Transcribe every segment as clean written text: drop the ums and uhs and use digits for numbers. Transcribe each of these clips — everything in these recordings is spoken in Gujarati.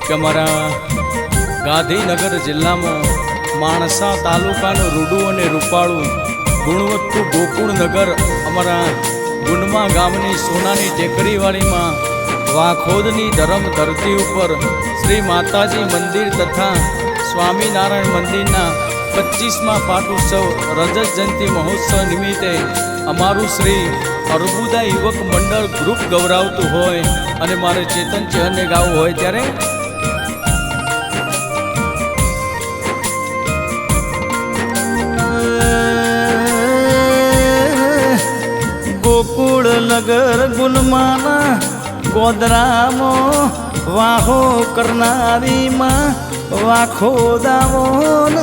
કે અમારા ગાંધીનગર જિલ્લામાં માણસા તાલુકાનું રૂડું અને રૂપાળું ગુણવત્તુ ગોકુળનગર અમારા ગુંડમા ગામની સોનાની ટેકરીવાળીમાં વાખોદની ધરમ ધરતી ઉપર શ્રી માતાજી મંદિર તથા સ્વામિનારાયણ મંદિરના 25મા પાટોત્સવ રજત જયંતિ મહોત્સવ નિમિત્તે અમારું શ્રી અર્બુદા યુવક મંડળ ગ્રુપ ગૌરાવતું હોય અને મારે ચેતન ચહલને ગાવું હોય ત્યારે ગોકુળનગર ગુણમાના ગોદરામાં વાહો કરનારીમાં વાખો દાવોન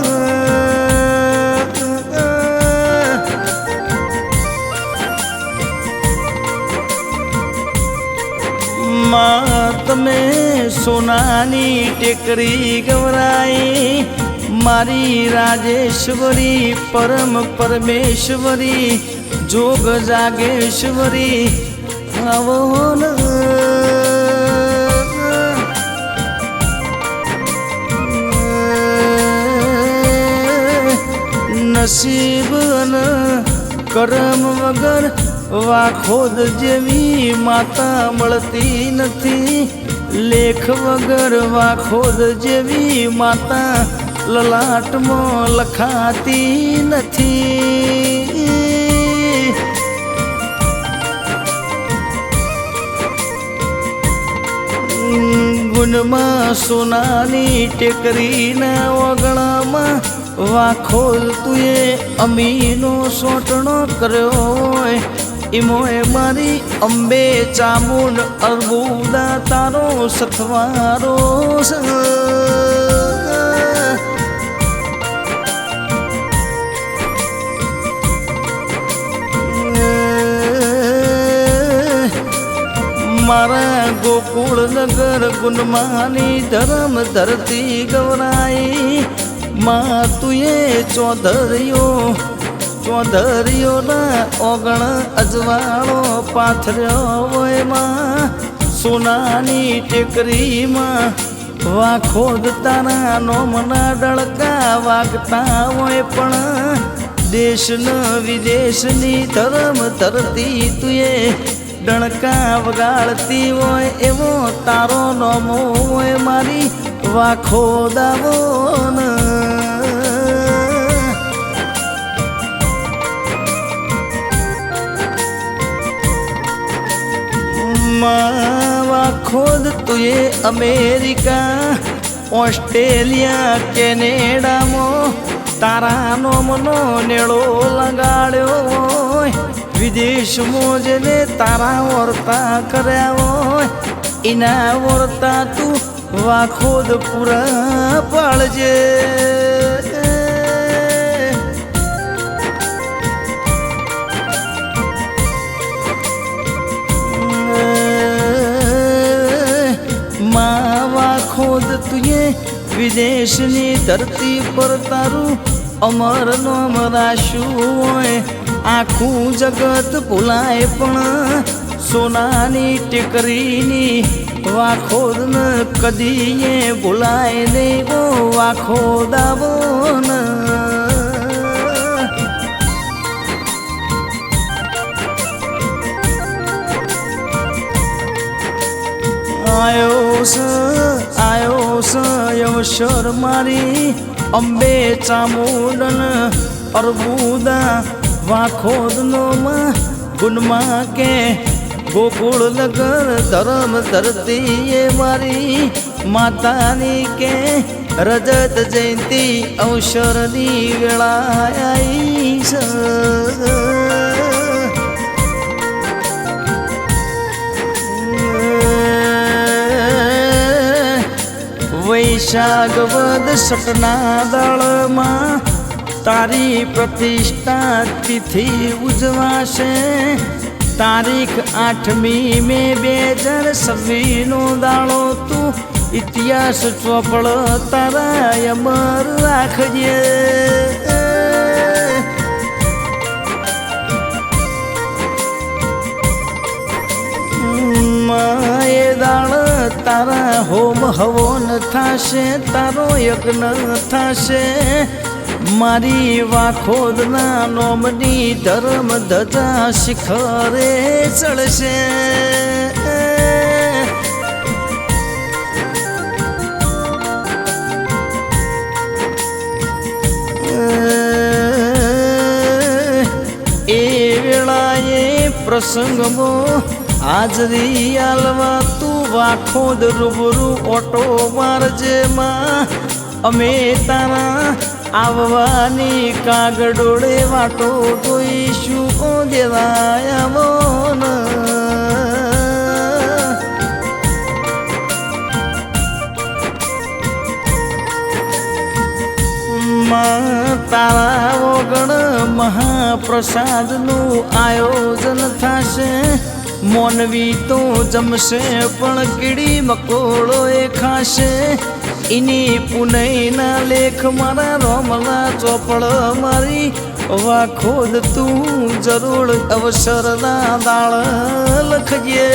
તમે સોનાની ટેકરી ગવરાઈ મારી રાજેશ્વરી પરમ પરમેશ્વરી જોગ જાગેશ્વરી આવોન નસીબ કરમ વગર વાખોદ જેવી માતા મળતી નથી લેખ વગર વાખોદ જેવી માતા લલાટમાં લખાતી નથી ગુણમાં સોનાની ટેકરીના ઓગણામાં વાખોદ તુએ અમીનો સોટણો કર્યો હોય ઇમોએ મારી અંબે ચામુંડ અર્બુદા તારો સથવારો મારા ગોકુળનગર ગુણમાની ધરમ ધરતી ગવરાઈ માં તુએ ચોધરીઓના ઓગણ અજવાળો પાથર્યો હોય માં સોનાની ટેકરીમાં વાખોદ તારા નોમના ડળકા વાગતા હોય પણ દેશ વિદેશની ધરમ ધરતી તુએ ડણકા વગાડતી હોય એવો તારો નોમો હોય મારી વાખોદ દાવોન વાખોદ તુએ અમેરિકા ઓસ્ટ્રેલિયા કેનેડામાં તારા નોમનો નેળો લગાડ્યો હોય વિદેશમાં જેને તારા વર્તા કર્યા હોય એના વર્તા તું વાખોદ પૂરા પાડજે વાખોદ તુએ વિદેશની ધરતી પર તારું અમર નોમ રાખ્યું હોય આખું જગત ભૂલાય પણ સોનાની ટેકરીની વાખોદ ન કદીએ ભૂલાય નહીં ઓ વાખોદ દાવોન આયો યવશર મારી અંબે ચામુંડન અર્બુદા વાખોદનો માં ગુણમાં કે ગોકુળનગર ધરમ ધરતી એ મારી માતાની કે રજત જયંતિ અવસરની વેળા આવી છે વૈશાખ વદ સટના દળમાં તારી પ્રતિષ્ઠા તિથિ ઉજવાશે તારીખ 8મી મે 2026નો દાડો તું ઇતિહાસ ચોપડ તારા અમર રાખજે માએ દાળ તારા હોમ હવન થાશે, તારો યજ્ઞ થાશે, મારી વાખોદના નોમની ધર્મ ધજા શિખરે ચડશે. એ વેળાએ પ્રસંગમાં હાજરી આલવા તું વાખોદ રૂબરૂ ઓટો મારજે માં. અમે તારા આવવાની કાગડોળે વાટો જોઈશું ઓ દેવાયા મોન. તારા ઓગણ મહાપ્રસાદનું આયોજન થશે. મોનવી તો જમશે પણ કીડી મકોડો એ ખાશે. એની પુનઈના લેખ મારા રોમલા ચોપડ મારી વાખોદ તું જરૂર અવસરના દાળ લખજે.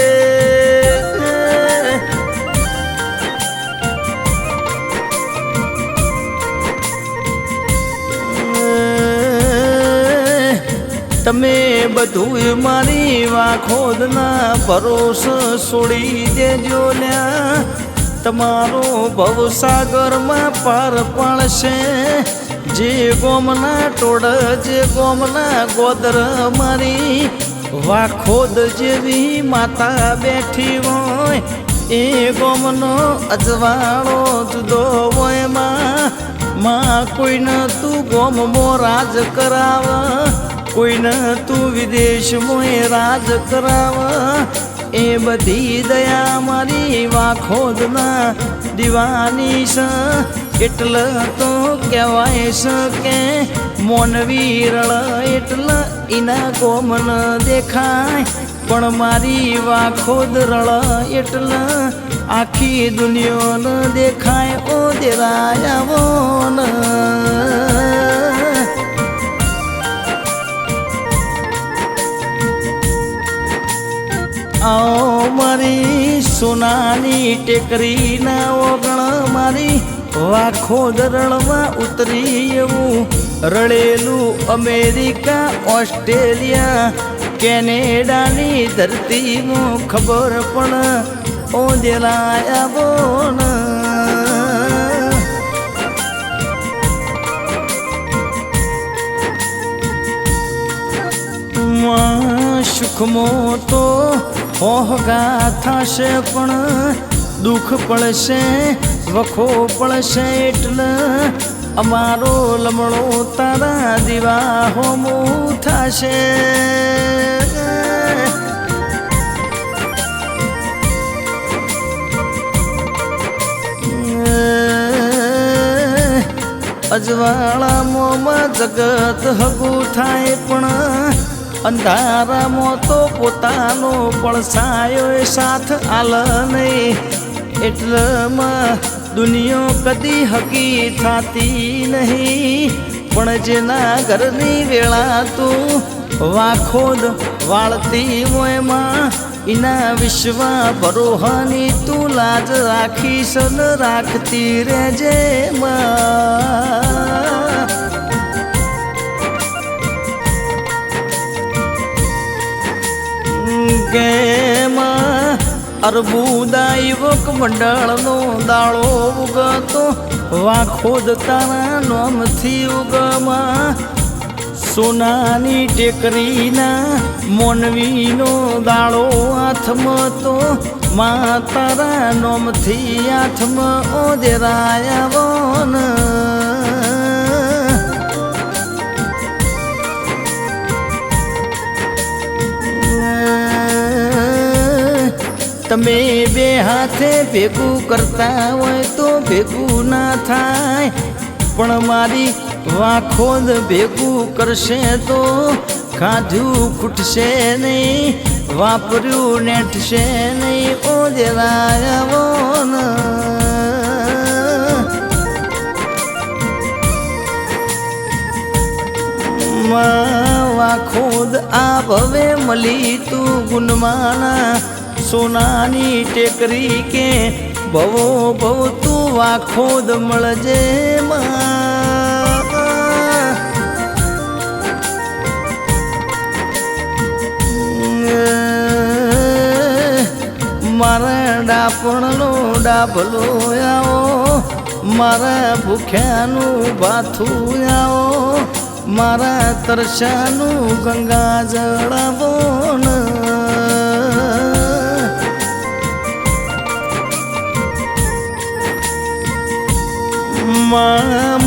તમે બધું મારી વાખોદના ભરોસ છોડી દેજો લ્યા. તમારો ભવસાગરમાં પાર પાડશે. જે ગોમના ટોળ જે ગોમના ગોદર મારી વાખોદ જેવી માતા બેઠી હોય એ ગોમનો અજવાળો જુદો હોય માં. કોઈને તું ગોમમાં રાજ કરાવ, કોઈને તું વિદેશમાં રાજ કરાવ. એ બધી દયા મારી વાખોદના દીવાની છે. એટલે તો કહેવાય છે કે મોનવી રળ એટલે એના ગોમન દેખાય, પણ મારી વાખોદ રળ એટલે આખી દુનિયાને દેખાય ઓ દેરાયાવોન. આવો મારી સોનાની ટેકરીના ઓગણ મારી વાખોદ રળમાં ઉતરી એવું રળેલું અમેરિકા, ઓસ્ટ્રેલિયા, કેનેડાની ધરતીમાં ખબર પણ ઓ દેરાયા બોન. સુખમાં તો હોહગા થશે પણ દુઃખ પડશે, વખો પડશે. એટલે અમારો લમણો તારા દીવા હોમું થશે. અજવાળામાં જગત હગું થાય પણ અંધારામાં તો પોતાનો પડછાયો સાથ આલ નહીં. એટલામાં દુનિયા કદી હકી થતી નહીં. પણ જેના ઘરની વેળા તું વાખોદ વાળતી હોય માં, એના વિશ્વા ભરોહાની તું લાજ રાખીશ ને રાખતી રહેજે માં. કેમાં અર્બુદા યુવક મંડળનો દાળો ઉગતો વાખોદ તારા નોમથી ઉગમાં. સોનાની ટેકરીના મોનવીનો દાળો હાથમાં તો માં તારા નોમથી હાથમાં ઓ દેરાયાવોન. તમે બે હાથે ભેગું કરતા હોય તો ભેગું ના થાય, પણ મારી વાખોદ ભેગું કરશે તો ખાધું ખૂટશે નહીં, વાપર્યું નેઠશે નહીં ઓ દેરાયાવોન. વાખોદ આ ભવે મળી તું ગુણમાના સોનાની ટેકરી કે ભવો ભવ તું વાખોદ મળજે મારા ડાપણનો ડાભલો આવો મારા ભૂખ્યાનું ભાથું આવો મારા તરસાનું ગંગા જળાવો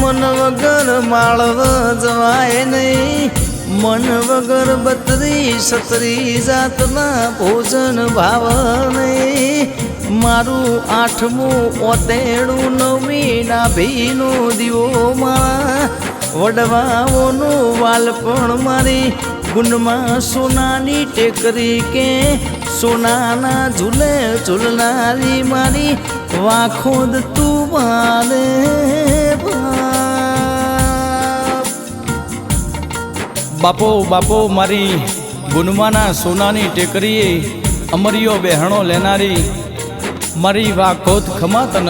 મન વગર માળવ જવાય નહીં મન વગર બત્રી સત્રી જાતના ભોજન ભાવ નહીં મારું આઠમું ઓતેડું નવમી નાભીનો દીવો મારા વડવાઓનું વાલપણ મારી ગુણમાં સોનાની ટેકરી કે સોનાના ઝૂલે ઝૂલનારી મારી વાખોદ તું મારે બાપો બાપો મારી ગુનમાના સોનાની ટેકરીએ અમરીઓ બહેણો લેનારી મારી વાખોદ ખમાતન